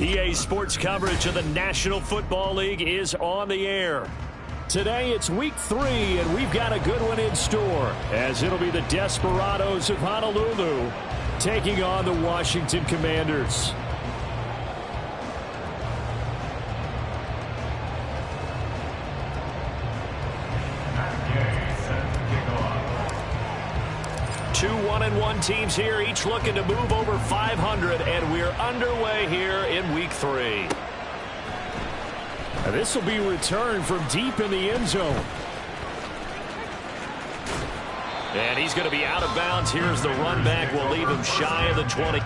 EA Sports coverage of the National Football League is on the air. Today it's week 3, and we've got a good one in store, as it'll be the Desperados of Honolulu taking on the Washington Commanders. Two 1-1 teams here, each looking to move over 500, and we're underway here in week 3. This will be returned from deep in the end zone. And he's going to be out of bounds. Here's the run back. We'll leave him shy of the 20.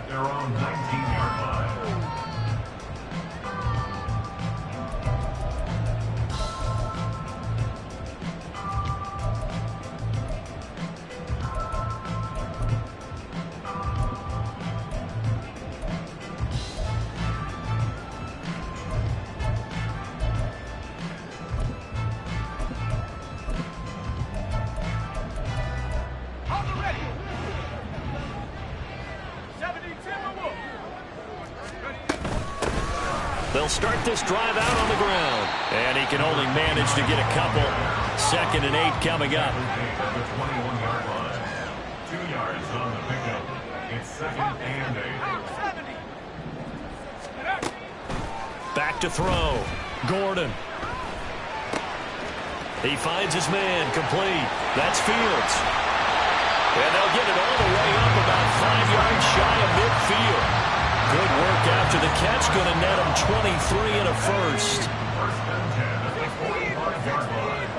Their own 19-yard line. They'll start this drive out on the ground. And he can only manage to get a couple. 2nd and 8 coming up. At the 21-yard line. 2 yards on the pickup. It's 2nd and 8. Back to throw. Gordon. He finds his man. Complete. That's Fields. And they'll get it all the way up about 5 yards shy of midfield. Good work after the catch. Going to net him 23 and a first. 1st and 10 at the 45-yard line.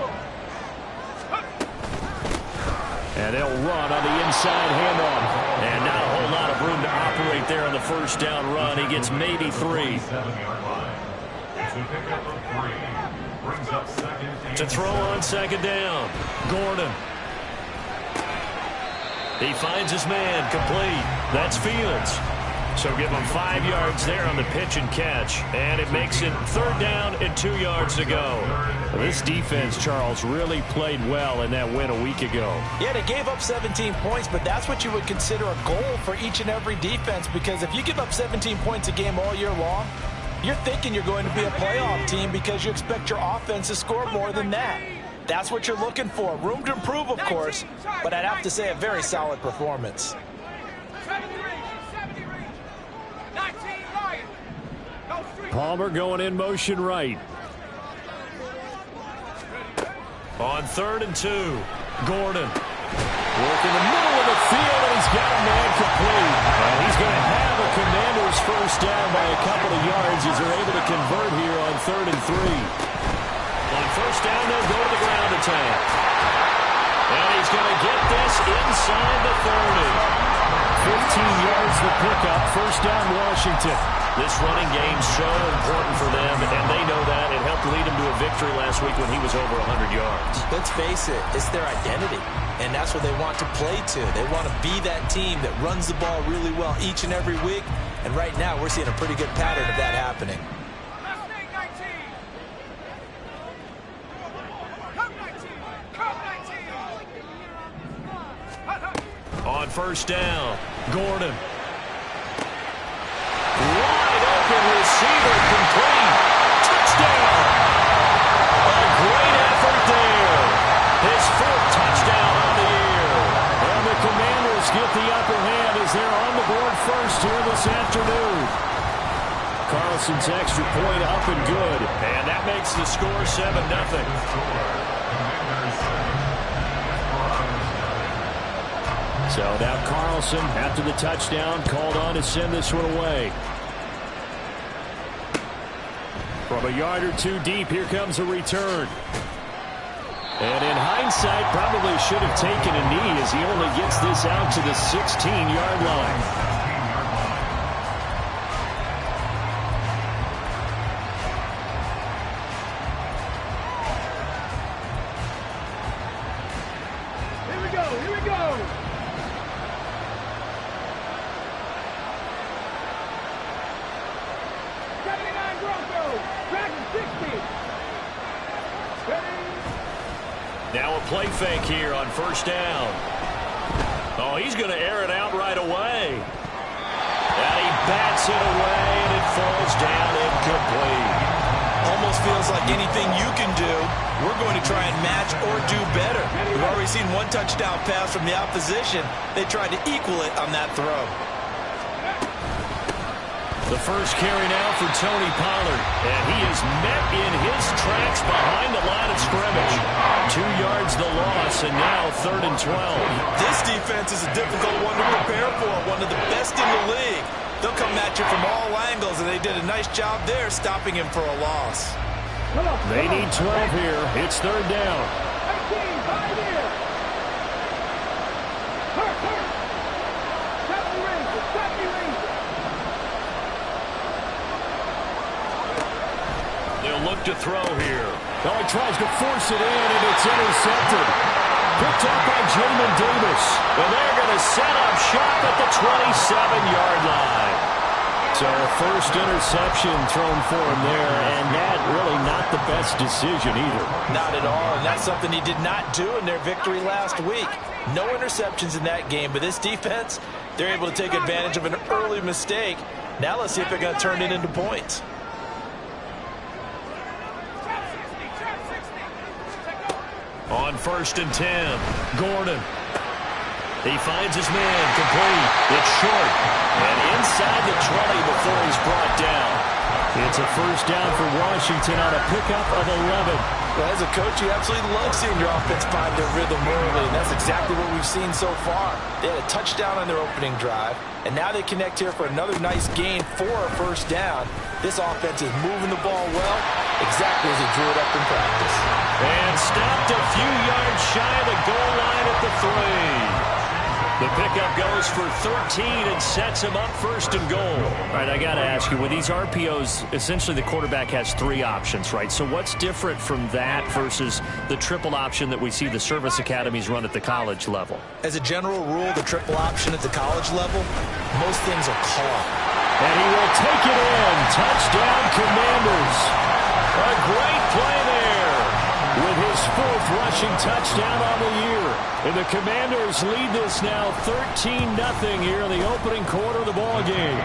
And they'll run on the inside handoff. And not a whole lot of room to operate there on the first down run. He gets maybe 3. 7-yard line. It's a pickup of 3. Brings up 2nd and To throw on 2nd down. Gordon. He finds his man. Complete. That's Fields. So give him 5 yards there on the pitch and catch. And it makes it 3rd down and 2 yards to go. This defense, Charles, really played well in that win a week ago. Yeah, they gave up 17 points, but that's what you would consider a goal for each and every defense, because if you give up 17 points a game all year long, you're thinking you're going to be a playoff team because you expect your offense to score more than that. That's what you're looking for. Room to improve, of course, but I'd have to say a very solid performance. Palmer going in motion right. On 3rd and 2, Gordon. Working the middle of the field, and he's got a man complete. And he's going to have a Commanders first down by a couple of yards as they're able to convert here on 3rd and 3. On 1st down, they'll go to the ground attack. And he's going to get this inside the 30. 15 yards the pickup. 1st down, Washington. This running game's so important for them, and they know that. It helped lead them to a victory last week when he was over 100 yards. Let's face it, it's their identity, and that's what they want to play to. They want to be that team that runs the ball really well each and every week, and right now we're seeing a pretty good pattern of that happening. On 1st down, Gordon. Wide open receiver, complete. Touchdown. A great effort there. His 4th touchdown on the year. And the Commanders get the upper hand as they're on the board first here this afternoon. Carlson's extra point up and good. And that makes the score 7-0. So now Carlson, after the touchdown, called on to send this one away. From a yard or two deep, here comes a return. And in hindsight, probably should have taken a knee as he only gets this out to the 16-yard line. Now a play fake here on first down. Oh, he's going to air it out right away. And he bats it away, and it falls down incomplete. Almost feels like anything you can do, we're going to try and match or do better. We've already seen one touchdown pass from the opposition. They tried to equal it on that throw. The first carry now for Tony Pollard, and he is met in his tracks behind the line of scrimmage. 2 yards the loss, and now 3rd and 12. This defense is a difficult one to prepare for, one of the best in the league. They'll come at you from all angles, and they did a nice job there stopping him for a loss. They need 12 here. It's 3rd down. They'll look to throw here. Oh, he tries to force it in, and it's intercepted. Picked up by Jamin Davis. And they're going to set up shop at the 27-yard line. So a first interception thrown for him there, and that really not the best decision either. Not at all, and that's something he did not do in their victory last week. No interceptions in that game, but this defense, they're able to take advantage of an early mistake. Now let's see if they're going to turn it into points. On 1st and 10, Gordon. He finds his man complete. It's short. And inside the 20 before he's brought down. It's a first down for Washington on a pickup of 11. Well, as a coach, you absolutely love seeing your offense find their rhythm early, and that's exactly what we've seen so far. They had a touchdown on their opening drive, and now they connect here for another nice gain for a first down. This offense is moving the ball well, exactly as they drew it up in practice. And stopped a few yards shy of the goal line at the 3. The pickup goes for 13 and sets him up 1st and goal. All right, I got to ask you, with these RPOs, essentially the quarterback has 3 options, right? So what's different from that versus the triple option that we see the service academies run at the college level? As a general rule, the triple option at the college level, most things are caught. And he will take it in. Touchdown, Commanders. A great play there with his 4th rushing touchdown on the year. And the Commanders lead this now 13-0 here in the opening quarter of the ball game.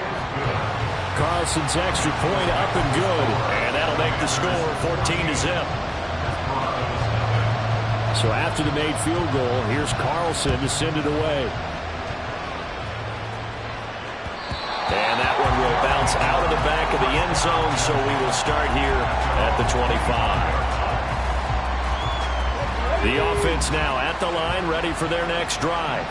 Carlson's extra point up and good. And that'll make the score 14-0. So after the made field goal, here's Carlson to send it away. And that one will bounce out of the back of the end zone, so we will start here at the 25. The offense now at the line, ready for their next drive.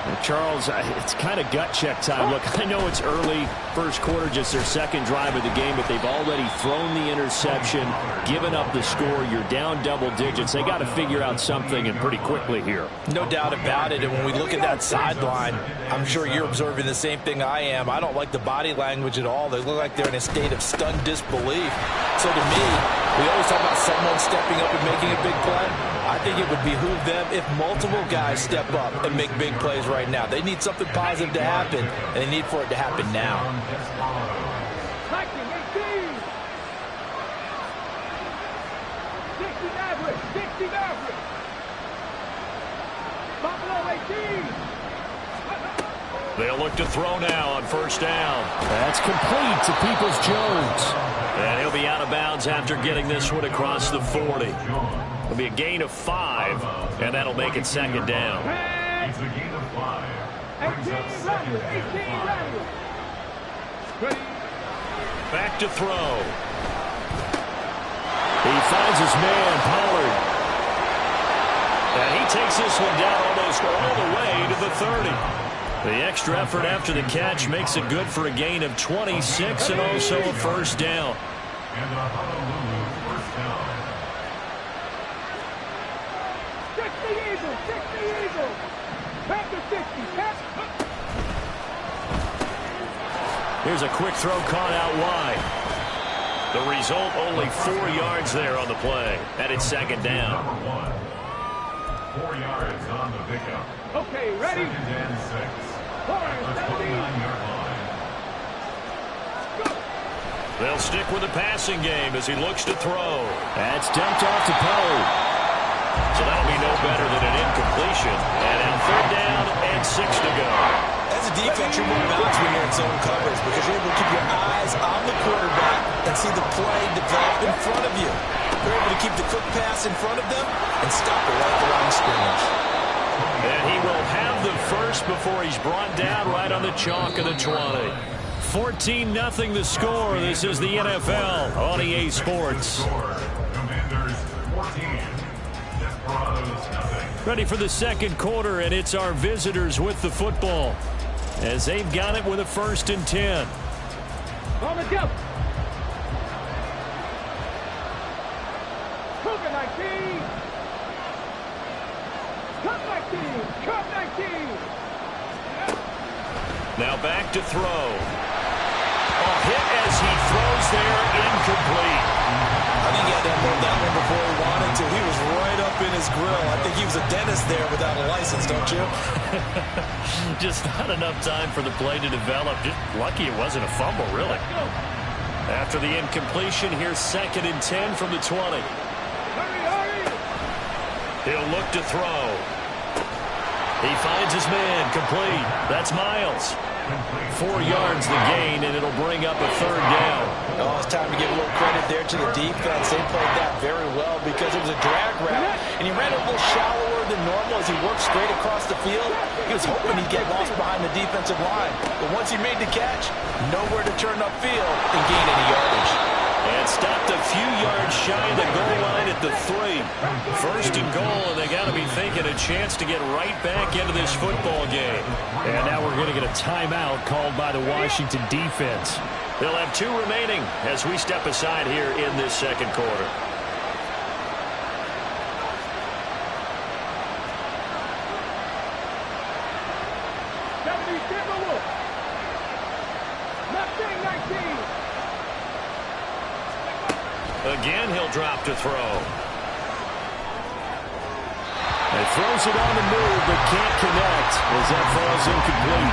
And Charles, it's kind of gut check time. Look, I know it's early, first quarter, just their 2nd drive of the game, but they've already thrown the interception, given up the score. You're down double digits. They got to figure out something, and pretty quickly here. No doubt about it. And when we look at that sideline, I'm sure you're observing the same thing I am. I don't like the body language at all. They look like they're in a state of stunned disbelief. So to me, we always talk about someone stepping up and making a big play. I think it would behoove them if multiple guys step up and make big plays right now. They need something positive to happen, and they need for it to happen now. They'll look to throw now on 1st down. That's complete to Peoples-Jones. And he'll be out of bounds after getting this one across the 40. It'll be a gain of 5, and that'll make it 2nd down. It's a gain of 5. Brings up 2nd and 5. Back to throw. He finds his man, Pollard. And he takes this one down almost all the way to the 30. The extra effort after the catch makes it good for a gain of 26 and also a first down. And a Honolulu first down. Check the Eagles! Check the Eagles! Back to 60. Back. Here's a quick throw caught out wide. The result, only 4 yards there on the play. And it's second down. Number 1. 4 yards on the pickup. Okay, ready? Second and 6. At the 29-yard line. They'll stick with the passing game as he looks to throw. That's dumped off to Poe. So that'll be no better than an incompletion. And now third down and 6 to go. As a defense, you're more balanced when you're in zone coverage because you're able to keep your eyes on the quarterback and see the play develop in front of you. You're able to keep the quick pass in front of them and stop it right at the line of scrimmage. And he will have the first before he's brought down right on the chalk of the 20. 14-0 the score. This is the NFL on EA Sports. Commanders 14. Desperados nothing. Ready for the second quarter, and it's our visitors with the football as they've got it with a 1st and 10. On the jump. Cougar 19. Cut 19. Cut 19. Now back to throw. A hit as he throws there, incomplete. I think he had to unload that one before he wanted to. He was right up in his grill. I think he was a dentist there without a license, don't you? Just not enough time for the play to develop. Just lucky it wasn't a fumble, really. After the incompletion, here's 2nd and 10 from the 20. Hurry, hurry. He'll look to throw. He finds his man, complete. That's Miles. 4 yards the gain, and it'll bring up a 3rd down. Oh, it's time to give a little credit there to the defense. They played that very well because it was a drag route, and he ran a little shallower than normal as he worked straight across the field. He was hoping he'd get lost behind the defensive line, but once he made the catch, nowhere to turn upfield and gain any yardage. And stopped a few yards shy of the goal line at the 3. 1st and goal, and they got to be thinking a chance to get right back into this football game. And now we're going to get a timeout called by the Washington defense. They'll have 2 remaining as we step aside here in this second quarter. Again, he'll drop to throw. He throws it on the move, but can't connect as that falls incomplete.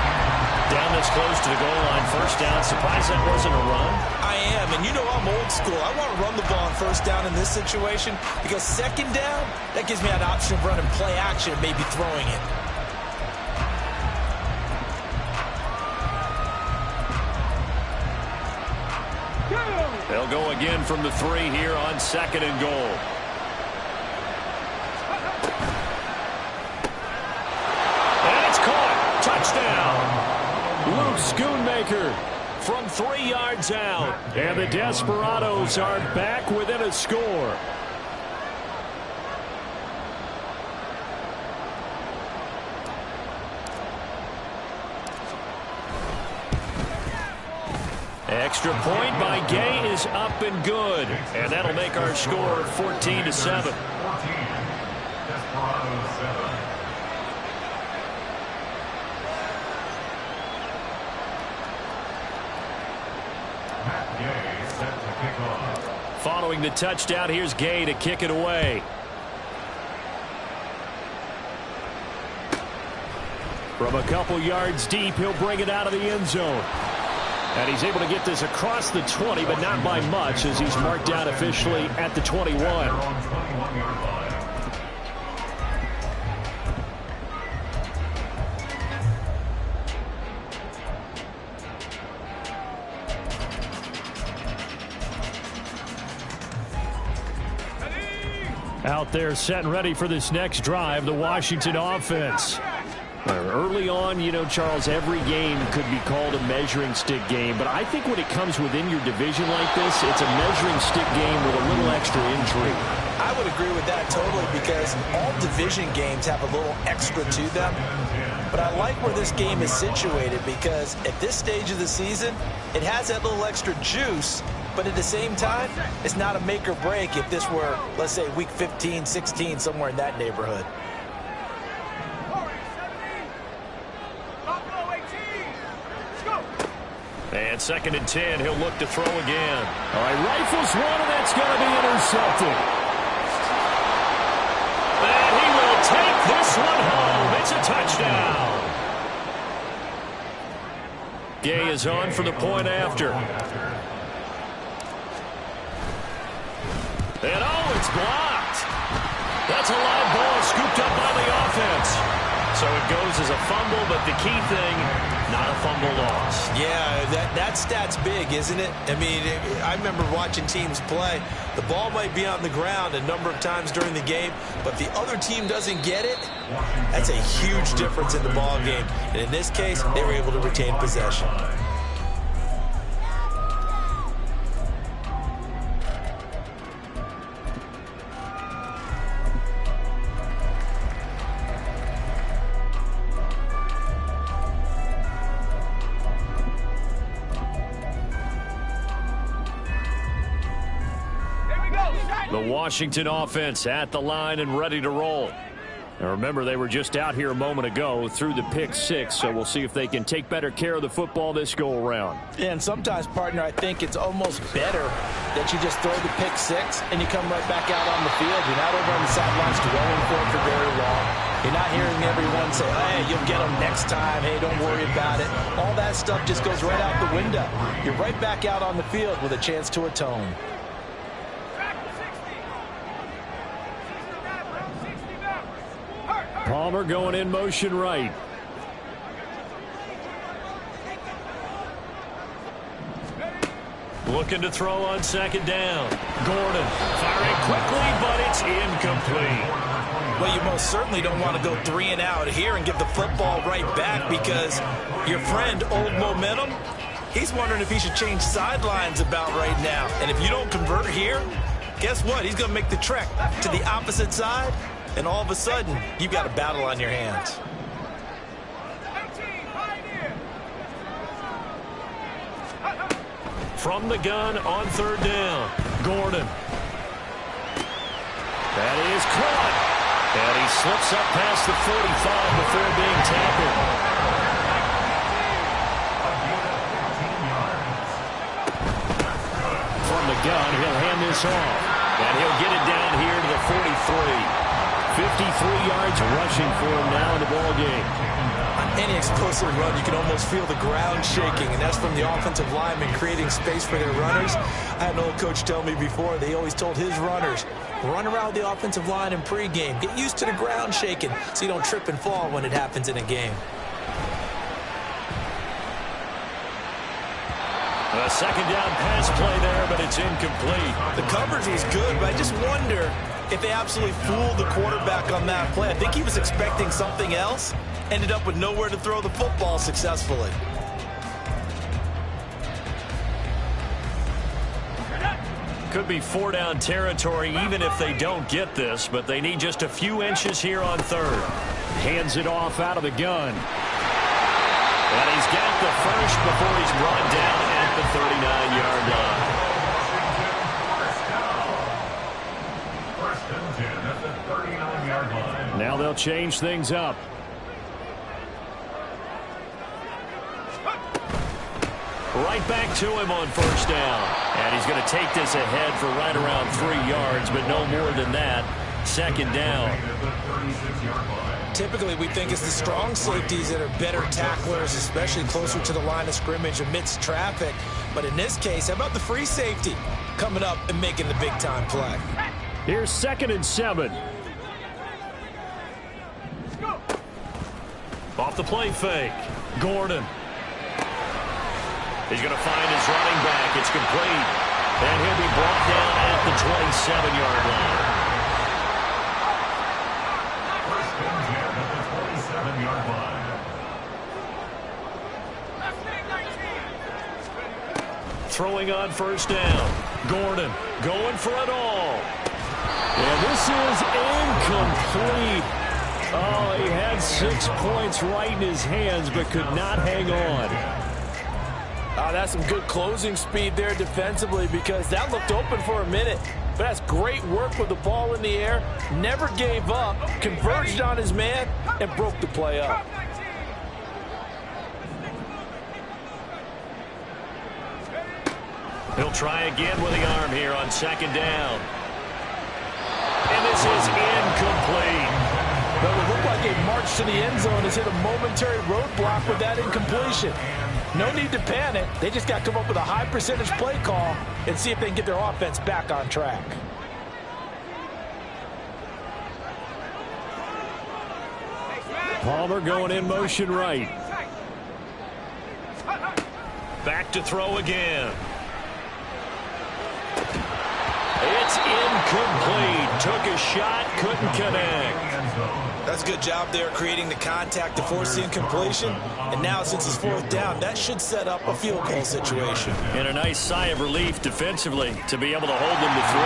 Down this close to the goal line, 1st down. Surprised that wasn't a run. I am, and you know I'm old school. I want to run the ball on 1st down in this situation because 2nd down, that gives me an option of running play action and maybe throwing it. They'll go again from the 3 here on 2nd and goal. And it's caught. Touchdown. Luke Schoonmaker from 3 yards out. And the Desperados are back within a score. Extra point by Gay is up and good. And that'll make our score 14-7. 14. Desperados 7. Matt Gay set to kick off. Following the touchdown, here's Gay to kick it away. From a couple yards deep, he'll bring it out of the end zone. And he's able to get this across the 20, but not by much as he's marked down officially at the 21. They're on 21-yard line. Out there set and ready for this next drive, the Washington offense. Early on, you know, Charles, every game could be called a measuring stick game, but I think when it comes within your division like this, it's a measuring stick game with a little extra intrigue. I would agree with that totally because all division games have a little extra to them. But I like where this game is situated because at this stage of the season, it has that little extra juice But at the same time, it's not a make or break if this were, let's say, week 15, 16, somewhere in that neighborhood. And 2nd and 10, he'll look to throw again. All right, rifles one, and that's going to be intercepted. And he will take this one home. It's a touchdown. Gay is on for the point after. And oh, it's blocked. That's a live ball scooped up by the offense. So it goes as a fumble, but the key thing, not a fumble loss. Yeah, that stat's big, isn't it? I mean, I remember watching teams play. The ball might be on the ground a number of times during the game, but if the other team doesn't get it, that's a huge difference in the ball game. And in this case, they were able to retain possession. The Washington offense at the line and ready to roll. Now remember, they were just out here a moment ago through the pick 6, so we'll see if they can take better care of the football this go around. Yeah, and sometimes, partner, I think it's almost better that you just throw the pick 6 and you come right back out on the field. You're not over on the sidelines dwelling for very long. You're not hearing everyone say, hey, you'll get them next time. Hey, don't worry about it. All that stuff just goes right out the window. You're right back out on the field with a chance to atone. Palmer going in motion right. Looking to throw on 2nd down. Gordon firing quickly, but it's incomplete. Well, you most certainly don't want to go 3 and out here and give the football right back, because your friend, Old Momentum, he's wondering if he should change sidelines about right now. And if you don't convert here, guess what? He's going to make the trek to the opposite side. And all of a sudden, you've got a battle on your hands. From the gun on 3rd down. Gordon. That is caught. And he slips up past the 45 before being tackled. From the gun, he'll hand this off. And he'll get it down here to the 43. 53 yards rushing for him now in the ball game. On any explosive run, you can almost feel the ground shaking, and that's from the offensive linemen creating space for their runners. I had an old coach tell me before, they always told his runners, run around the offensive line in pregame. Get used to the ground shaking so you don't trip and fall when it happens in a game. A 2nd down pass play there, but it's incomplete. The coverage was good, but I just wonder if they absolutely fooled the quarterback on that play. I think he was expecting something else. Ended up with nowhere to throw the football successfully. Could be 4-down territory even if they don't get this, but they need just a few inches here on 3rd. Hands it off out of the gun. And he's got the first before he's brought down at the 39-yard line. Now they'll change things up. Right back to him on 1st down. And he's going to take this ahead for right around 3 yards, but no more than that. 2nd down. Typically, we think it's the strong safeties that are better tacklers, especially closer to the line of scrimmage amidst traffic. But in this case, how about the free safety coming up and making the big-time play? Here's 2nd and 7. Off the play fake. Gordon. He's going to find his running back. It's complete. And he'll be brought down at the 27-yard line. First and 10 at the 27-yard line. Throwing on 1st down. Gordon going for it all. And this is incomplete. Oh, he had 6 points right in his hands, but could not hang on. That's some good closing speed there defensively, because that looked open for a minute. But that's great work with the ball in the air. Never gave up, converged on his man, and broke the play up. He'll try again with the arm here on second down. And this is incomplete. Well, it looked like a march to the end zone has hit a momentary roadblock with that incompletion. No need to panic. They just got to come up with a high percentage play call and see if they can get their offense back on track. Palmer going in motion right. Back to throw again. It's incomplete. Took a shot, couldn't connect. That's a good job there creating the contact to force the incompletion. And now, since it's fourth down, that should set up a field goal situation. And a nice sigh of relief defensively to be able to hold them to 3.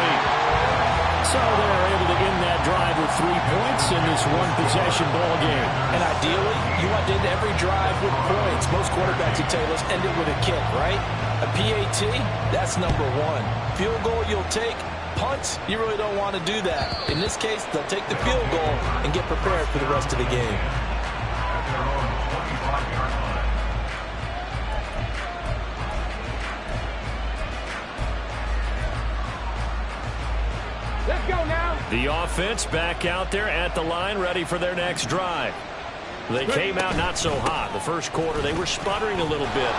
So they're able to end that drive with 3 points in this one-possession ball game. And ideally, you want to end every drive with points. Most quarterbacks would tell you, let's end it with a kick, right? A PAT, that's number 1. Field goal you'll take. Punts, you really don't want to do that. In this case, they'll take the field goal and get prepared for the rest of the game. Let's go now. The offense back out there at the line, ready for their next drive. They came out not so hot. The first quarter, they were sputtering a little bit,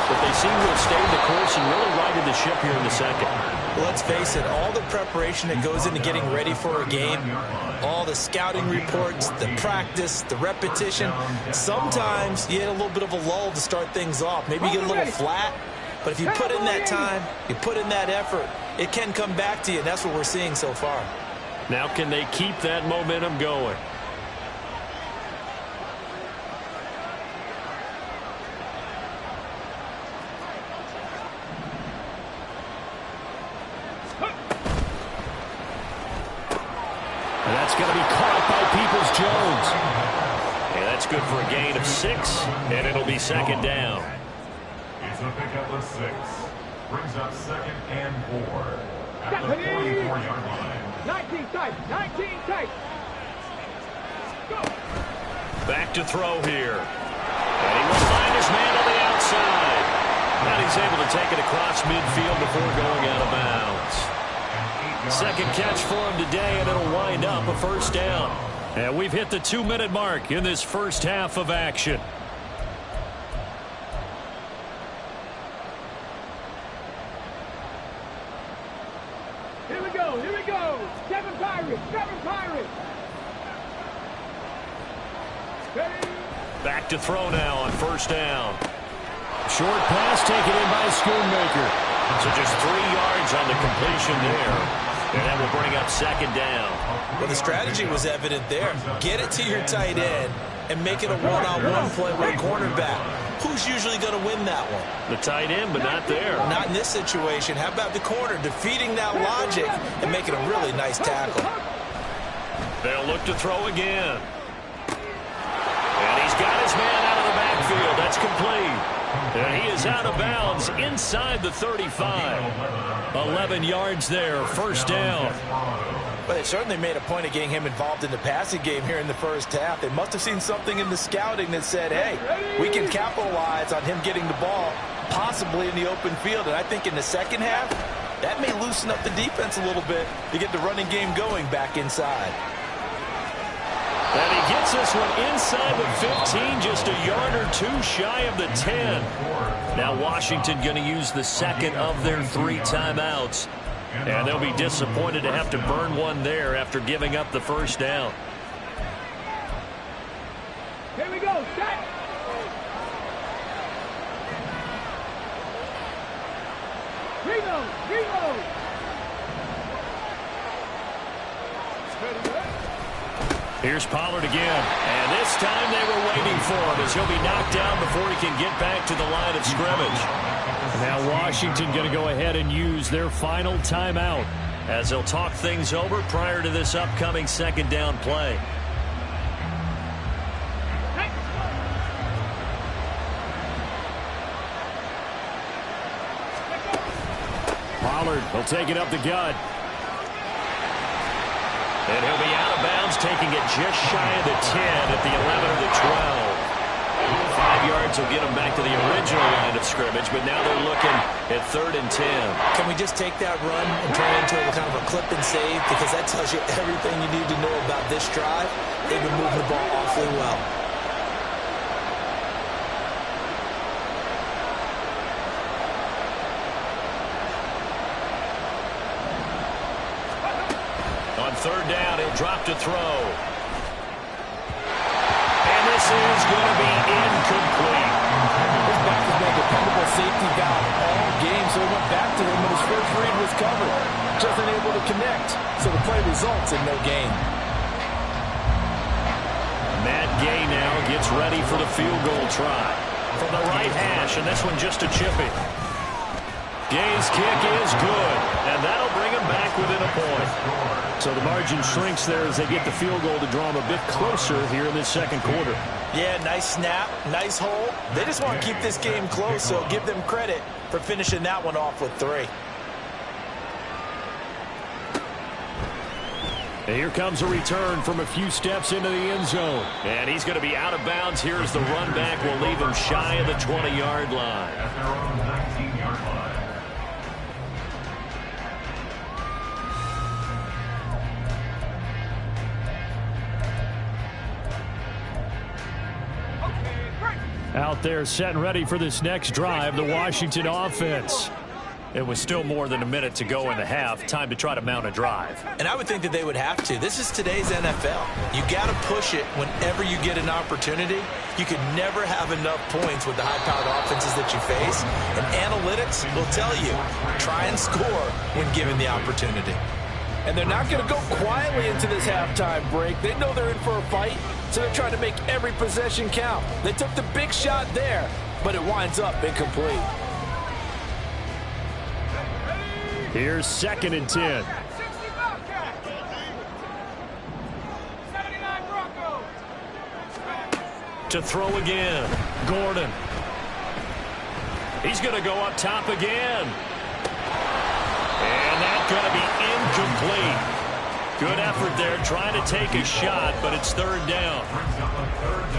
but they seem to have stayed the course and really righted the ship here in the second. Well, let's face it, all the preparation that goes into getting ready for a game, all the scouting reports, the practice, the repetition, sometimes you get a little bit of a lull to start things off. Maybe you get a little flat, but if you put in that time, you put in that effort, it can come back to you, and that's what we're seeing so far. Now, can they keep that momentum going? And that's going to be caught by Peoples-Jones. And that's good for a gain of 6, and it'll be second down. It's a pickup of 6. Brings up 2nd and 4 at the 44-yard line. 19 tight, 19 tight. Go. Back to throw here. And he will find his man on the outside. And he's able to take it across midfield before going out of bounds. Second catch for him today, and it'll wind up a first down. And we've hit the 2-minute mark in this first half of action. Here we go, here we go. 7 Pirates, 7 Pirates. Ready? Back to throw now on first down. Short pass taken in by Schoonmaker. So just 3 yards on the completion there. And that will bring up second down. Well, the strategy was evident there. Get it to your tight end and make it a one-on-one play with a cornerback. Who's usually going to win that one? The tight end, but not there. Not in this situation. How about the corner defeating that logic and making a really nice tackle? They'll look to throw again. And he's got his man out of the backfield. That's complete. And he is out of bounds inside the 35. 11 yards there, first down. But they certainly made a point of getting him involved in the passing game here in the first half. They must have seen something in the scouting that said, hey, we can capitalize on him getting the ball, possibly in the open field. And I think in the second half, that may loosen up the defense a little bit to get the running game going back inside. And he gets this one inside the 15, just a yard or 2 shy of the 10. Now Washington going to use the second of their 3 timeouts. And they'll be disappointed to have to burn one there after giving up the first down. Here we go, set. Reload. Here's Pollard again. And this time they were waiting for him as he'll be knocked down before he can get back to the line of scrimmage. Now Washington going to go ahead and use their final timeout as they'll talk things over prior to this upcoming second down play. forward. He'll take it up the gut. And he'll be out of bounds, taking it just shy of the 10 at the 11 of the 12. 5 yards will get them back to the original line of scrimmage, but now they're looking at 3rd and 10. Can we just take that run and turn it into a kind of a clip and save? Because that tells you everything you need to know about this drive. They've been moving the ball awfully well. On 3rd down, he'll drop to throw. And this is going to be incomplete. His back has been a dependable safety valve all game, so he went back to him when his first read was covered. Just unable to connect, so the play results in no gain. Matt Gay now gets ready for the field goal try. From the right hash, and this one just a chipping. Gay's kick is good, and that'll bring him back within a point. So the margin shrinks there as they get the field goal to draw him a bit closer here in this second quarter. Yeah, nice snap, nice hole. They just want to keep this game close, so give them credit for finishing that one off with 3. And here comes a return from a few steps into the end zone. And he's going to be out of bounds. Here's the run back. Will leave him shy of the 20-yard line. At their own 19-yard line. Out there set and ready for this next drive, the Washington offense. It was still more than a minute to go in the half. Time to try to mount a drive. And I would think that they would have to. This is today's NFL. You got to push it whenever you get an opportunity. You can never have enough points with the high-powered offenses that you face. And analytics will tell you, try and score when given the opportunity. And they're not going to go quietly into this halftime break. They know they're in for a fight, so they're trying to make every possession count. They took the big shot there, but it winds up incomplete. Here's 2nd and 10. To throw again. Gordon. He's going to go up top again. And that's going to be incomplete. Good effort there, trying to take a shot, but it's 3rd down.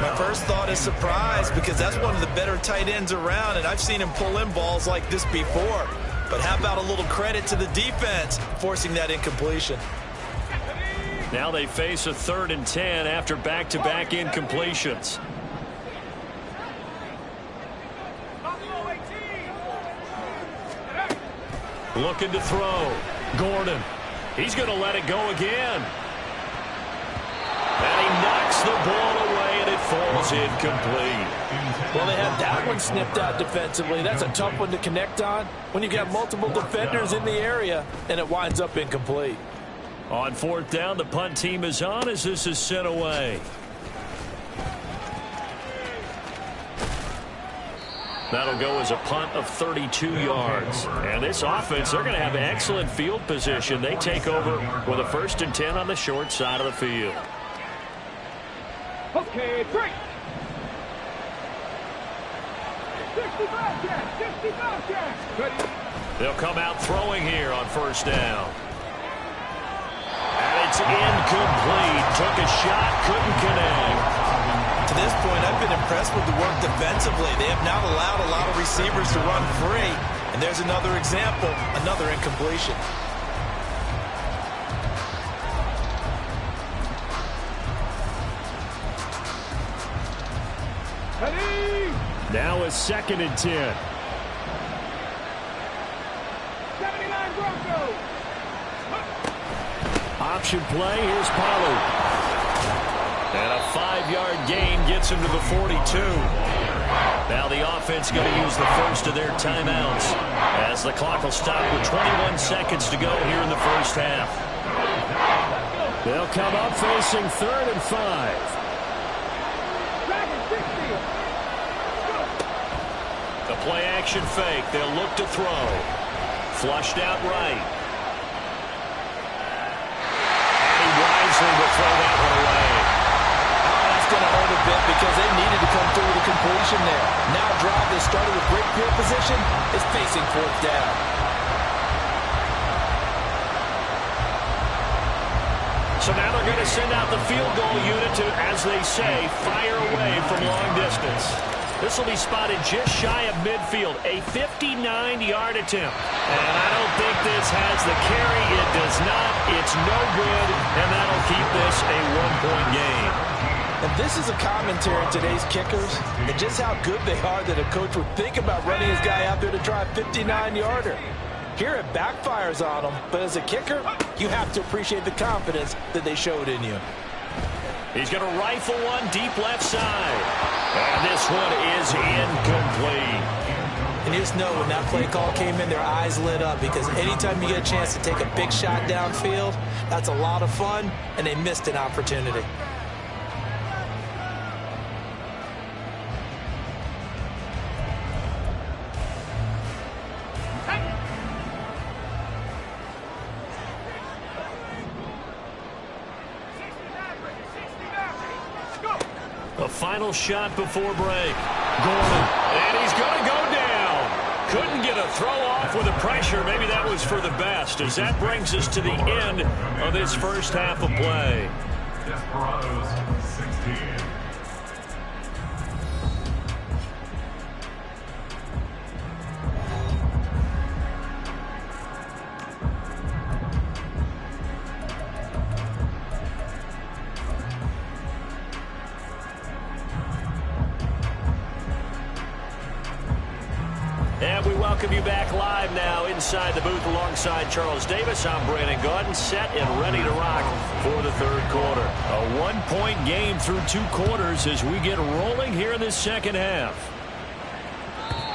My first thought is surprise, because that's one of the better tight ends around, and I've seen him pull in balls like this before. But how about a little credit to the defense forcing that incompletion? Now they face a 3rd and 10 after back-to-back incompletions. Looking to throw. Gordon. He's going to let it go again. And he knocks the ball away, and it falls incomplete. Well, they had that one snipped out defensively. That's a tough one to connect on when you got multiple defenders in the area, and it winds up incomplete. On 4th down, the punt team is on as this is sent away. That'll go as a punt of 32 yards. And this offense, they're going to have excellent field position. They take over with a 1st and 10 on the short side of the field. Okay, 3. 65 yards, 65 yards. Ready. They'll come out throwing here on 1st down. And it's incomplete. Took a shot, couldn't connect. To this point, I've been impressed with the work defensively. They have not allowed a lot of receivers to run free. And there's another example, another incompletion. Ready. Now a 2nd and 10. 79 Broncos. Option play, here's Pollard. And a 5-yard gain gets him to the 42. Now the offense going to use the first of their timeouts as the clock will stop with 21 seconds to go here in the first half. They'll come up facing 3rd and 5. The play action fake. They'll look to throw. Flushed out right. And he wisely will throw that one away. That's going to hurt a bit because they needed to come through with a completion there. Now a drive that started with great field position is facing 4th down. So now they're going to send out the field goal unit to, as they say, fire away from long distance. This will be spotted just shy of midfield, a 59-yard attempt. And I don't think this has the carry. It does not. It's no good, and that'll keep this a one-point game. And this is a commentary on today's kickers and just how good they are that a coach would think about running his guy out there to try a 59-yarder. Here it backfires on them, but as a kicker, you have to appreciate the confidence that they showed in you. He's going to rifle one deep left side. And this one is incomplete. And you just know when that play call came in, their eyes lit up, because anytime you get a chance to take a big shot downfield, that's a lot of fun, and they missed an opportunity. A final shot before break. Gordon, and he's going to go down. Couldn't get a throw off with the pressure. Maybe that was for the best, as that brings us to the end of this first half of play. Desperados 16. And we welcome you back live now inside the booth alongside Charles Davis. I'm Brandon Gaudin, set and ready to rock for the third quarter. A one-point game through two quarters as we get rolling here in this second half.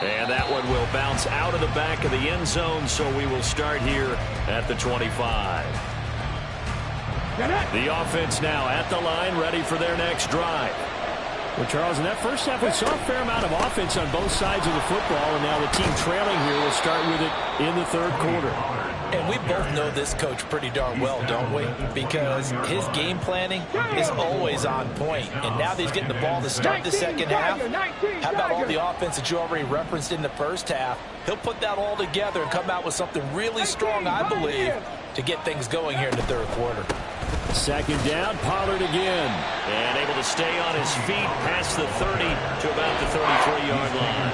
And that one will bounce out of the back of the end zone, so we will start here at the 25. The offense now at the line, ready for their next drive. Well, Charles, in that first half, we saw a fair amount of offense on both sides of the football, and now the team trailing here will start with it in the third quarter. And we both know this coach pretty darn well, don't we? Because his game planning is always on point. And now that he's getting the ball to start the second half, how about all the offense that you already referenced in the first half? He'll put that all together and come out with something really strong, I believe, to get things going here in the third quarter. Second down, Pollard again. And able to stay on his feet past the 30 to about the 33-yard line.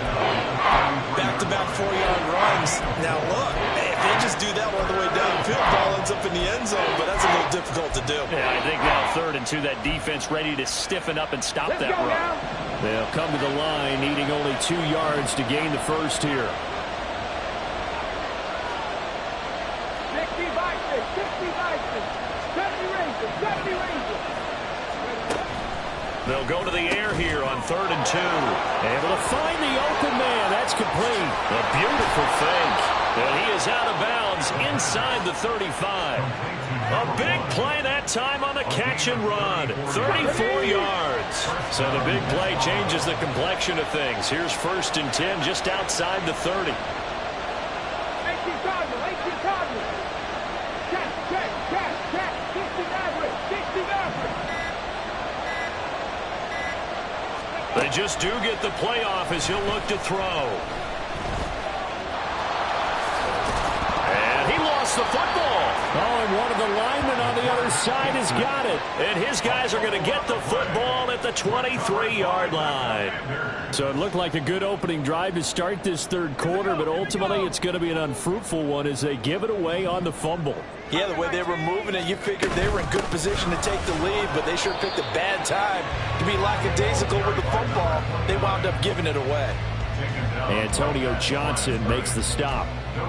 Back-to-back 4-yard runs. Now look, if they just do that all the way downfield, ball ends up in the end zone, but that's a little difficult to do. Yeah, I think now 3rd and 2, that defense ready to stiffen up and stop that run. They'll come to the line, needing only 2 yards to gain the first here. 60 Vikings, 60 Vikings. 70 Rangers. They'll go to the air here on 3rd and 2. Able to find the open man. That's complete. A beautiful fake. And he is out of bounds inside the 35. A big play that time on the catch and run. 34 yards. So the big play changes the complexion of things. Here's 1st and 10 just outside the 30. 18 Cardinals. Check. 60 average. They just do get the playoff as he'll look to throw. And he lost the football. Oh, and one of the linemen on the other side has got it. And his guys are going to get the football at the 23-yard line. So it looked like a good opening drive to start this third quarter, but ultimately it's going to be an unfruitful one as they give it away on the fumble. Yeah, the way they were moving it, you figured they were in good position to take the lead, but they sure picked a bad time to be lackadaisical with the football. They wound up giving it away. Antonio Johnson makes the stop.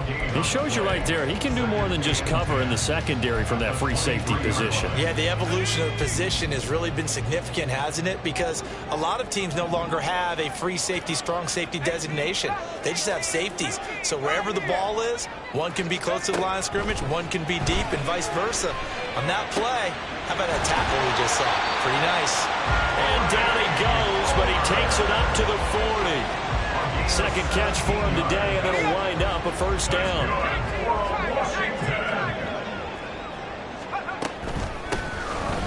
It shows you right there, he can do more than just cover in the secondary from that free safety position. Yeah, the evolution of position has really been significant, hasn't it? Because a lot of teams no longer have a free safety, strong safety designation. They just have safeties. So wherever the ball is, one can be close to the line of scrimmage, one can be deep, and vice versa. On that play, how about that tackle we just saw? Pretty nice. And down he goes, but he takes it up to the 40. Second catch for him today, and it'll wind up a first down.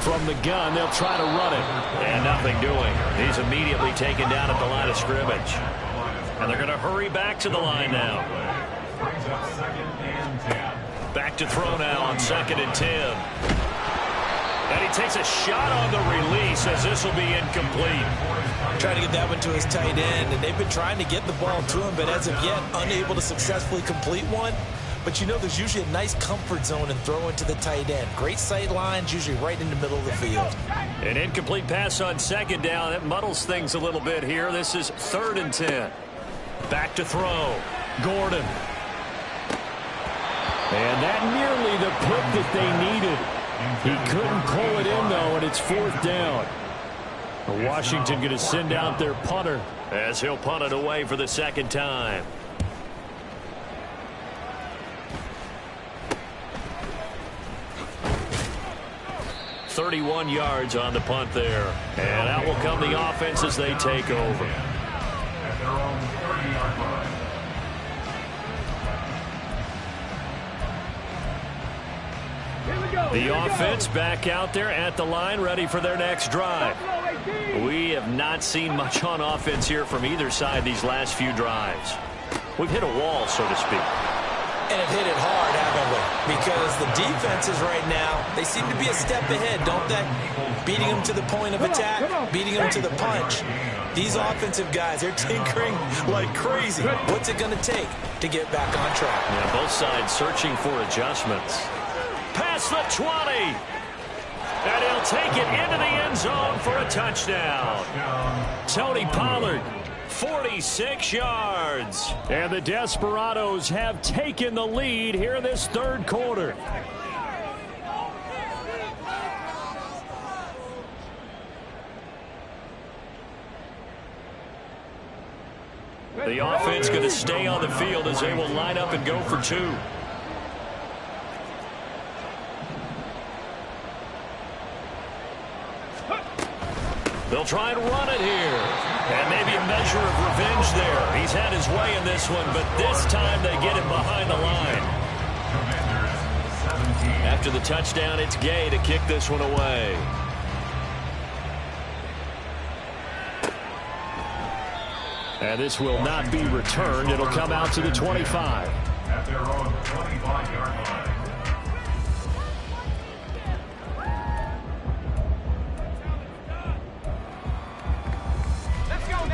From the gun, they'll try to run it. And nothing doing. He's immediately taken down at the line of scrimmage. And they're going to hurry back to the line now. Brings up 2nd and 10. Back to throw now on 2nd and 10. And he takes a shot on the release as this will be incomplete. Trying to get that one to his tight end, and they've been trying to get the ball to him, but as of yet, unable to successfully complete one. But you know, there's usually a nice comfort zone in throwing to the tight end. Great sight lines, usually right in the middle of the field. An incomplete pass on second down. That muddles things a little bit here. This is 3rd and 10. Back to throw. Gordon. And that nearly the pick that they needed. He couldn't pull it in, though, and it's 4th down. Washington going to send out their punter as he'll punt it away for the 2nd time. .31 yards on the punt there. And out will come the offense as they take over. At their own 30-yard line. The offense back out there at the line, ready for their next drive. We have not seen much on offense here from either side these last few drives. We've hit a wall, so to speak. And have hit it hard, haven't we? Because the defenses right now, they seem to be a step ahead, don't they? Beating them to the point of attack, beating them to the punch. These offensive guys, they're tinkering like crazy. What's it going to take to get back on track? Yeah, both sides searching for adjustments. Past the 20. And he'll take it into the end zone for a touchdown. Tony Pollard, 46 yards. And the Desperados have taken the lead here in this 3rd quarter. The offense going to stay on the field as they will line up and go for 2. They'll try and run it here. And maybe a measure of revenge there. He's had his way in this one, but this time they get him behind the line. After the touchdown, it's Gay to kick this one away. And this will not be returned. It'll come out to the 25. At their own 25-yard line.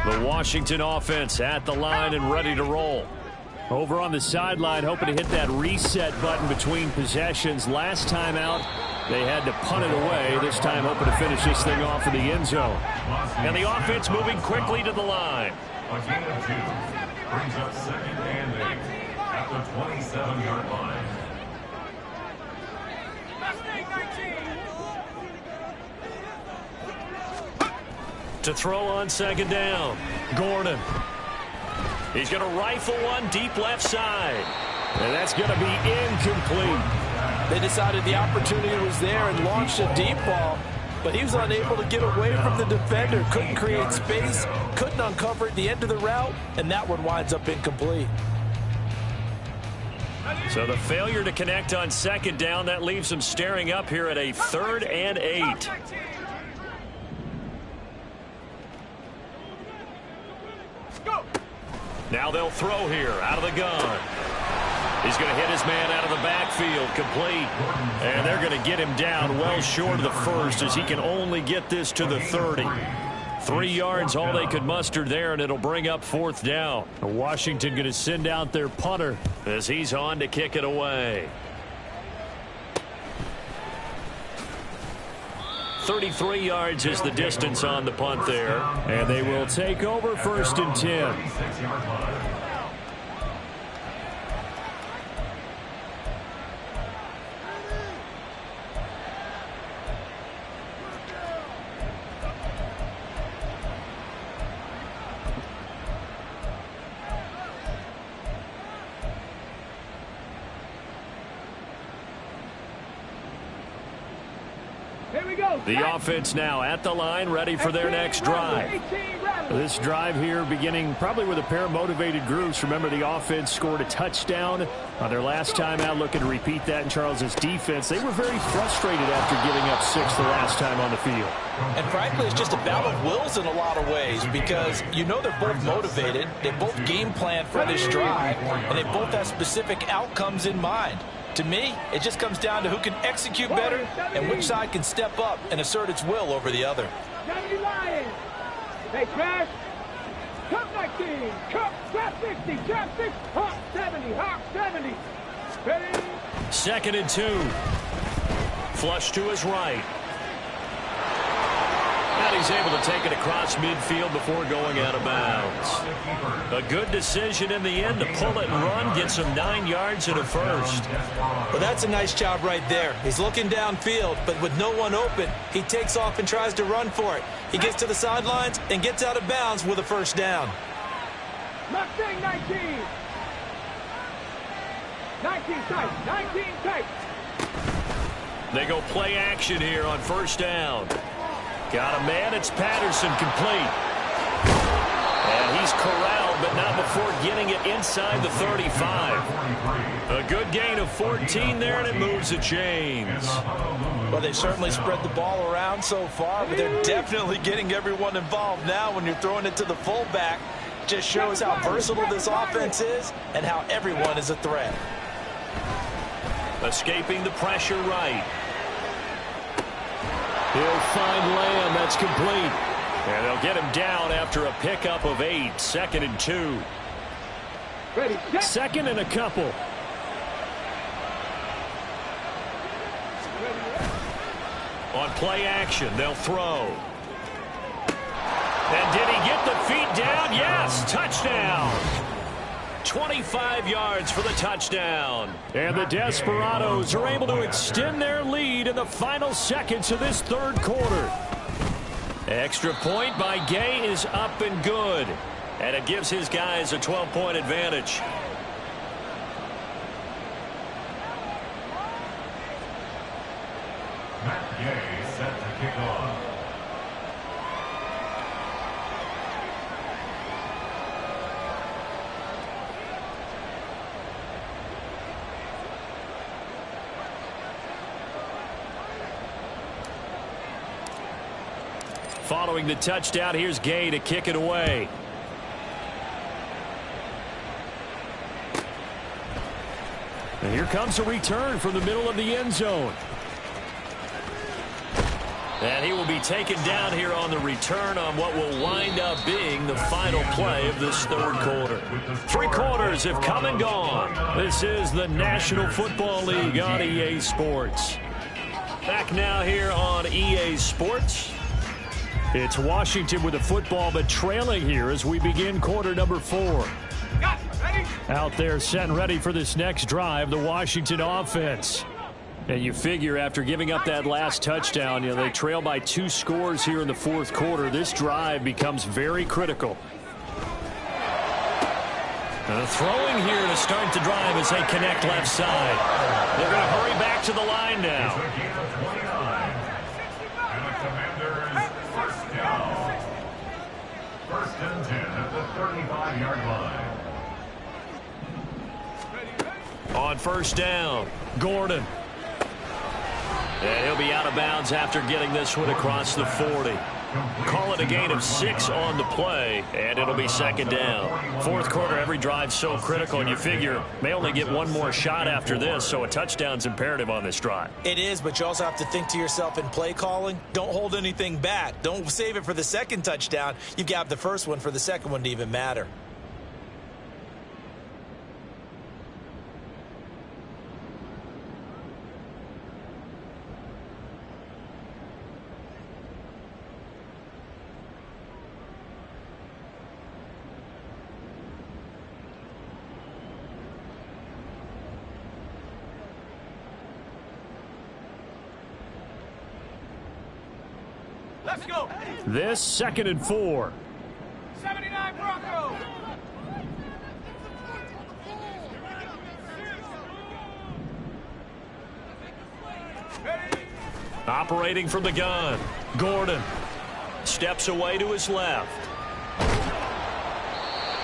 The Washington offense at the line and ready to roll. Over on the sideline, hoping to hit that reset button between possessions. Last time out, they had to punt it away. This time hoping to finish this thing off in the end zone. And the offense moving quickly to the line. A gain of 2 brings up 2nd and 8 at the 27-yard line. To throw on 2nd down. Gordon. He's going to rifle one deep left side. And that's going to be incomplete. They decided the opportunity was there and launched a deep ball, but he was unable to get away from the defender. Couldn't create space, couldn't uncover at the end of the route, and that one winds up incomplete. So the failure to connect on 2nd down, that leaves them staring up here at a 3rd and 8. Now they'll throw here out of the gun. He's going to hit his man out of the backfield, complete. And they're going to get him down well short of the 1st as he can only get this to the 30. 3 yards, all they could muster there, and it'll bring up 4th down. Washington going to send out their punter as he's on to kick it away. 33 yards is the distance on the punt there. And they will take over 1st and 10. The offense now at the line, ready for their next drive. This drive here beginning probably with a pair of motivated groups. Remember, the offense scored a touchdown on their last time out, looking to repeat that in Charles's defense. They were very frustrated after giving up 6 the last time on the field. And frankly, it's just a battle of wills in a lot of ways, because you know they're both motivated, they both game plan for this drive, and they both have specific outcomes in mind. To me, it just comes down to who can execute better and which side can step up and assert its will over the other. 70 Lions. Hey, Trash. Cup 19. Cup, trap 60. Trap 6. Hawk 70. Hawk 70. Ready? 2nd and 2. Flush to his right. And he's able to take it across midfield before going out of bounds. A good decision in the end to pull it and run, get some 9 yards and a first. Well, that's a nice job right there. He's looking downfield, but with no one open, he takes off and tries to run for it. He gets to the sidelines and gets out of bounds with a first down. Mustang 19. 19 tight. 19 tight. They go play action here on first down. Got a man. It's Patterson, complete. And he's corralled, but not before getting it inside the 35. A good gain of 14 there, and it moves the chains. Well, they certainly spread the ball around so far, but they're definitely getting everyone involved now when you're throwing it to the fullback. Just shows how versatile this offense is and how everyone is a threat. Escaping the pressure right. He'll find Lamb. That's complete. And they'll get him down after a pickup of 8. 2nd and 2. Ready, set. 2nd and a couple. On play action, they'll throw. And did he get the feet down? Yes, touchdown. 25 yards for the touchdown. And the Desperados are able to extend their lead in the final seconds of this third quarter. Extra point by Gay is up and good. And it gives his guys a 12-point advantage. Matt Gay set to kick off. Following the touchdown, here's Gay to kick it away. And here comes a return from the middle of the end zone. And he will be taken down here on the return on what will wind up being the final play of this third quarter. 3 quarters have come and gone. This is the National Football League on EA Sports. Back now here on EA Sports. It's Washington with the football, but trailing here as we begin quarter number 4. Out there set and ready for this next drive, the Washington offense. And you figure after giving up that last touchdown, they trail by 2 scores here in the fourth quarter. This drive becomes very critical. And the throwing here to start the drive as they connect left side. They're going to hurry back to the line now. First and 10 at the 35-yard line. On first down, Gordon. And he'll be out of bounds after getting this one across the 40. Call it a gain of 6 on the play, and it'll be second down. Fourth quarter, every drive's so critical, and you figure may only get one more shot after this, so a touchdown's imperative on this drive. It is, but you also have to think to yourself in play calling, don't hold anything back. Don't save it for the second touchdown. You've got the first one for the second one to even matter. Let's go. This second and 4. 79 Broncos. Operating from the gun, Gordon steps away to his left.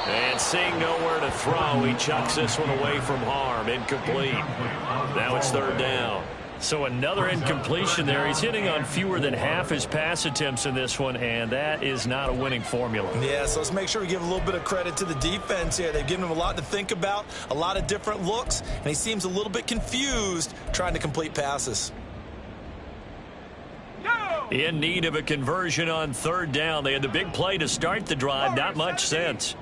And seeing nowhere to throw, he chucks this one away from harm. Incomplete. Now it's third down. So another incompletion there. He's hitting on fewer than half his pass attempts in this one, and that is not a winning formula. Yeah, so let's make sure we give a little bit of credit to the defense here. They've given him a lot to think about, a lot of different looks, and he seems a little bit confused trying to complete passes. In need of a conversion on third down. They had the big play to start the drive. Not much sense.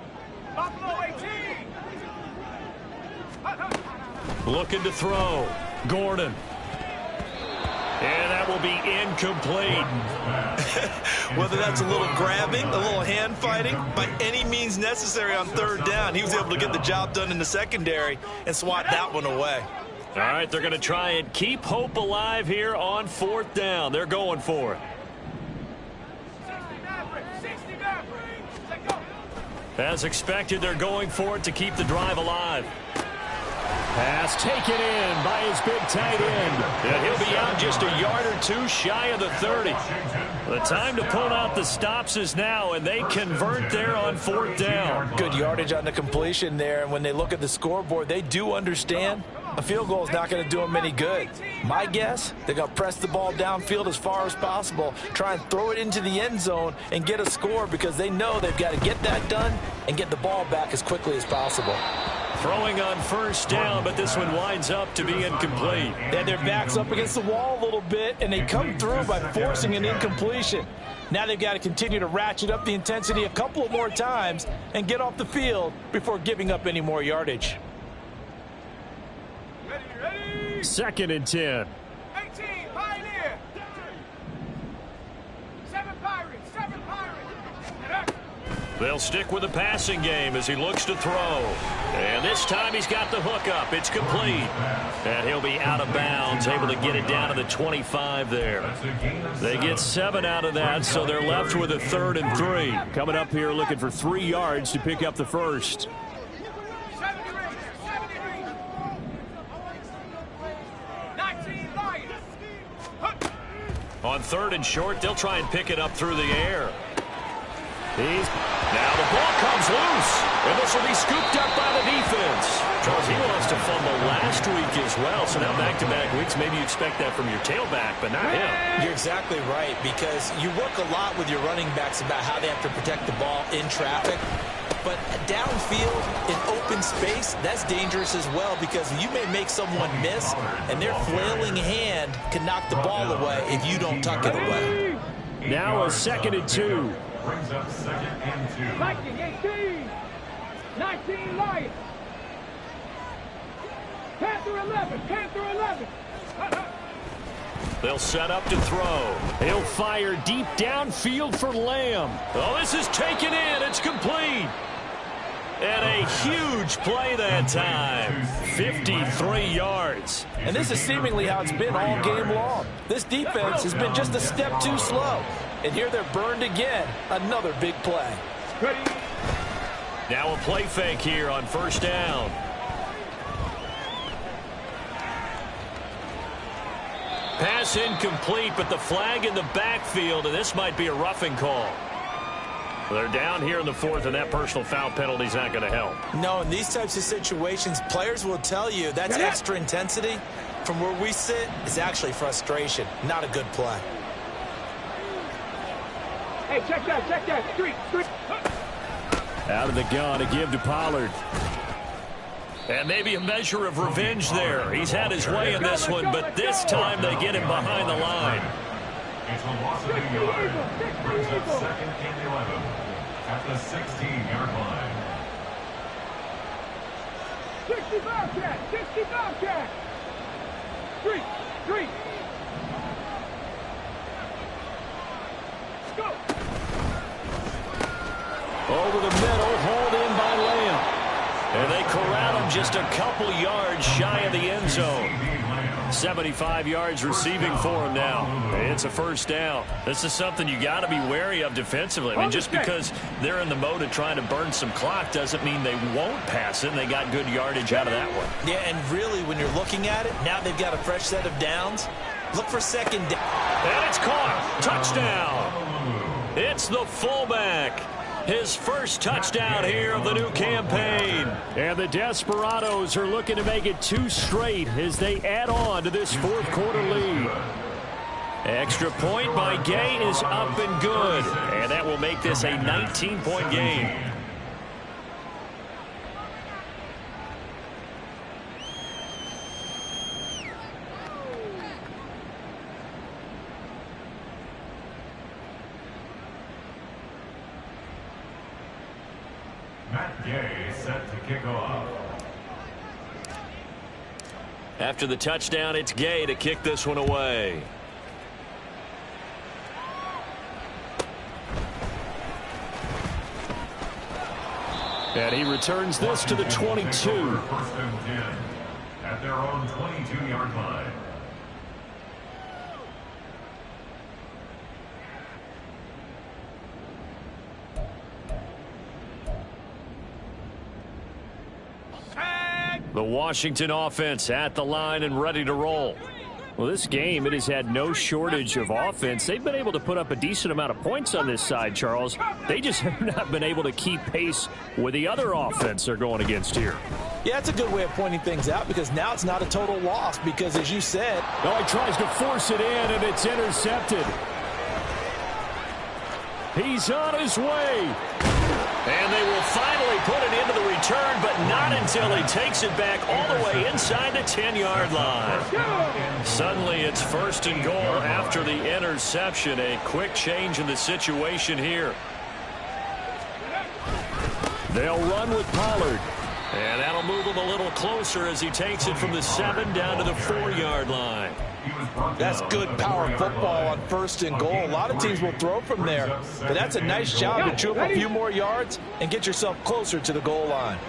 Looking to throw. Gordon. And that will be incomplete. Whether that's a little grabbing, a little hand fighting, by any means necessary on third down, he was able to get the job done in the secondary and swat that one away. All right, they're going to try and keep hope alive here on fourth down. They're going for it. As expected, they're going for it to keep the drive alive. Pass taken in by his big tight end. And he'll be out just a yard or two shy of the 30. The time to pull out the stops is now, and they convert there on fourth down. Good yardage on the completion there, and when they look at the scoreboard, they do understand a field goal is not going to do them any good. My guess, they're going to press the ball downfield as far as possible, try and throw it into the end zone and get a score because they know they've got to get that done and get the ball back as quickly as possible. Throwing on first down, but this one winds up to be incomplete. And their back's up against the wall a little bit, and they come through by forcing an incompletion. Now they've got to continue to ratchet up the intensity a couple of more times and get off the field before giving up any more yardage. Ready. 2nd and 10. 18, Pioneer. 7 Pirates, 7 Pirates. They'll stick with the passing game as he looks to throw. And this time he's got the hook up. It's complete. And he'll be out of bounds, able to get it down to the 25 there. They get 7 out of that, so they're left with a 3rd and 3. Coming up here looking for 3 yards to pick up the first. On 3rd and short, they'll try and pick it up through the air. Now the ball comes loose, and this will be scooped up by the defense. Charles, he lost a fumble last week as well, so now back-to-back weeks, maybe you expect that from your tailback, but not him. You're exactly right, because you work a lot with your running backs about how they have to protect the ball in traffic. But downfield, in open space, that's dangerous as well because you may make someone miss, and their flailing hand can knock the ball away if you don't tuck it away. Now a 2nd and 2. Brings up 2nd and 2. Viking 18. 19 Lions. Panther 11. Panther 11. They'll set up to throw. He'll fire deep downfield for Lamb. Oh, this is taken in. It's complete. And a huge play that time. 53 yards. And this is seemingly how it's been all game long. This defense has been just a step too slow. And here they're burned again. Another big play. Now a play fake here on first down. Pass incomplete, but the flag in the backfield, and this might be a roughing call. They're down here in the 4th, and that personal foul penalty is not going to help. No, in these types of situations, players will tell you that's extra intensity. From where we sit, it's actually frustration, not a good play. Hey, check that. Street. Out of the gun to give to Pollard. And maybe a measure of revenge there. He's had his way in this one, but this time they get him behind the line. It's a loss of a yard. Brings up 2nd and 11 at the 16-yard line. 60 Bobcat. 60 Bobcat. Street. Go. Over the middle, hauled in by Lamb. And they corral him just a couple yards shy of the end zone. 75 yards receiving for him now. It's a first down. This is something you got to be wary of defensively. I mean, just because they're in the mode of trying to burn some clock doesn't mean they won't pass it, and they got good yardage out of that one. Yeah, and really, when you're looking at it, now they've got a fresh set of downs. Look for 2nd down. And it's caught. Touchdown. It's the fullback. His first touchdown here of the new campaign. And the Desperados are looking to make it 2 straight as they add on to this fourth quarter lead. Extra point by Gay is up and good. And that will make this a 19-point game. Gay set to kick off. After the touchdown, it's Gay to kick this one away. And he returns this to the 22. First and 10 at their own 22-yard line. The Washington offense at the line and ready to roll. Well, this game, it has had no shortage of offense. They've been able to put up a decent amount of points on this side, Charles. They just have not been able to keep pace with the other offense they're going against here. Yeah, it's a good way of pointing things out because now it's not a total loss because, as you said... Oh, he tries to force it in, and it's intercepted. He's on his way. And they will finally put it into the return, but not until he takes it back all the way inside the 10-yard line. Suddenly it's first and goal after the interception. A quick change in the situation here. They'll run with Pollard. And that'll move him a little closer as he takes it from the 7 down to the 4-yard line. That's good power football on first and goal. A lot of teams will throw from there, but that's a nice job to chew up a few more yards and get yourself closer to the goal line.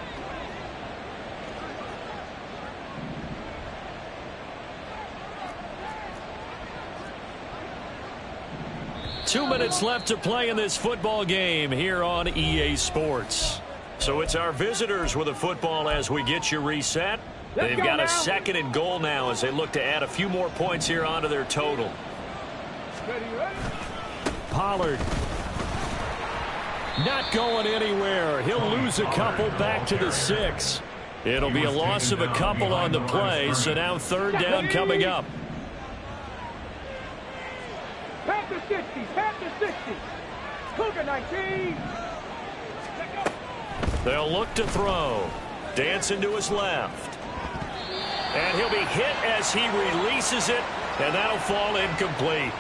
Two minutes left to play in this football game here on EA Sports. So it's our visitors with a football as we get you reset. They've got a second and goal now as they look to add a few more points here onto their total. Pollard not going anywhere. He'll lose a couple back to the 6. It'll be a loss of a couple on the play, so now third down coming up. Pat the 60, pat the 60. Cougar 19. They'll look to throw. Dancing to his left. And he'll be hit as he releases it, and that'll fall incomplete.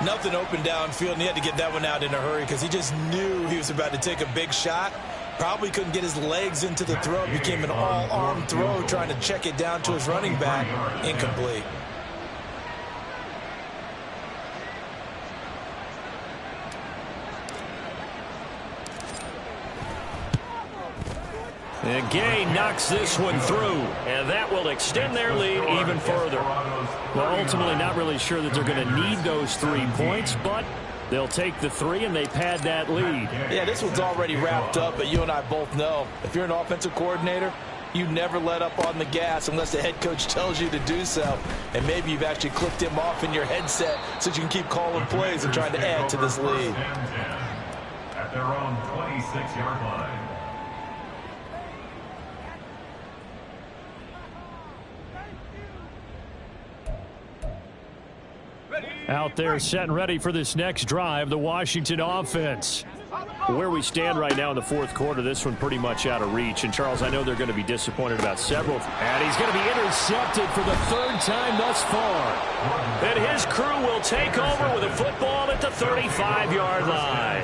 Nothing open downfield, and he had to get that one out in a hurry because he just knew he was about to take a big shot. Probably couldn't get his legs into the throw. It became an all-arm throw trying to check it down to his running back. Incomplete. And Gay knocks this one through, and that will extend their lead even further. Well, ultimately not really sure that they're going to need those 3 points, but they'll take the 3 and they pad that lead. Yeah, this one's already wrapped up, but you and I both know if you're an offensive coordinator, you never let up on the gas unless the head coach tells you to do so. And maybe you've actually clicked him off in your headset so you can keep calling plays and trying to add to this lead. At their own 26-yard line. Out there set and ready for this next drive, the Washington offense. Where we stand right now in the fourth quarter, this one pretty much out of reach. And, Charles, I know they're going to be disappointed about several. And he's going to be intercepted for the 3rd time thus far. And his crew will take over with a football at the 35-yard line.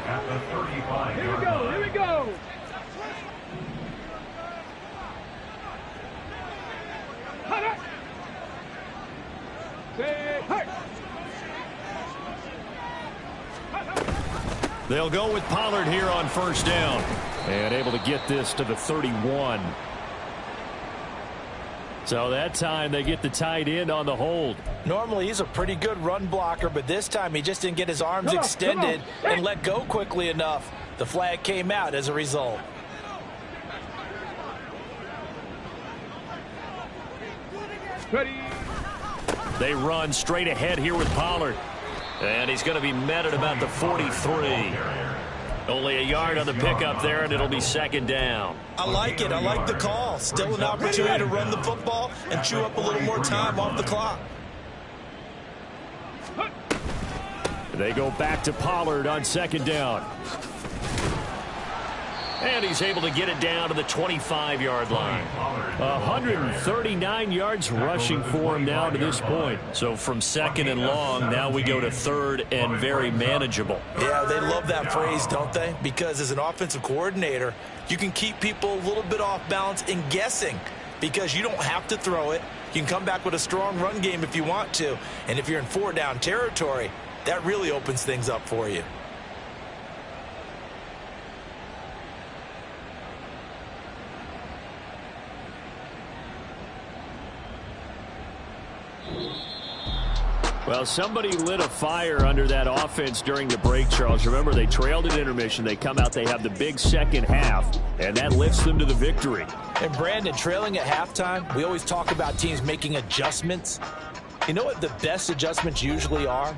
At the 35-yard Here we go, here we go. They'll go with Pollard here on first down. And able to get this to the 31. So that time they get the tight end on the hold. Normally he's a pretty good run blocker, but this time he just didn't get his arms extended and let go quickly enough. The flag came out as a result. Ready. They run straight ahead here with Pollard. And he's going to be met at about the 43. Only a yard on the pickup there, and it'll be second down. I like it. I like the call. Still an opportunity to run the football and chew up a little more time off the clock. They go back to Pollard on second down. And he's able to get it down to the 25-yard line. 139 yards rushing for him now to this point. So from second and long, now we go to third and very manageable. Yeah, they love that phrase, don't they? Because as an offensive coordinator, you can keep people a little bit off balance and guessing because you don't have to throw it. You can come back with a strong run game if you want to. And if you're in four-down territory, that really opens things up for you. Well, somebody lit a fire under that offense during the break, Charles. Remember, they trailed at intermission. They come out, they have the big second half, and that lifts them to the victory. And, Brandon, trailing at halftime, we always talk about teams making adjustments. You know what the best adjustments usually are?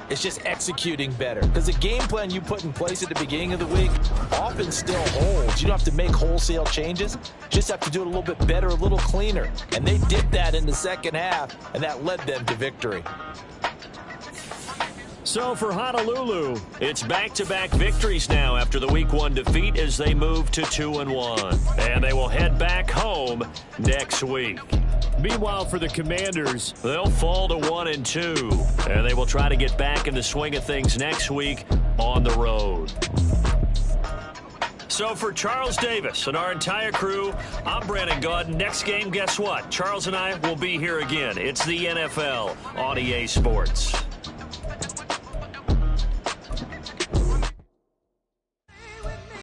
It's just executing better. Because the game plan you put in place at the beginning of the week often still holds. You don't have to make wholesale changes. Just have to do it a little bit better, a little cleaner. And they did that in the second half, and that led them to victory. So for Honolulu, it's back-to-back victories now after the Week 1 defeat as they move to 2-1. And they will head back home next week. Meanwhile, for the Commanders, they'll fall to 1-2. And they will try to get back in the swing of things next week on the road. So for Charles Davis and our entire crew, I'm Brandon Gaud. Next game, guess what? Charles and I will be here again. It's the NFL on EA Sports.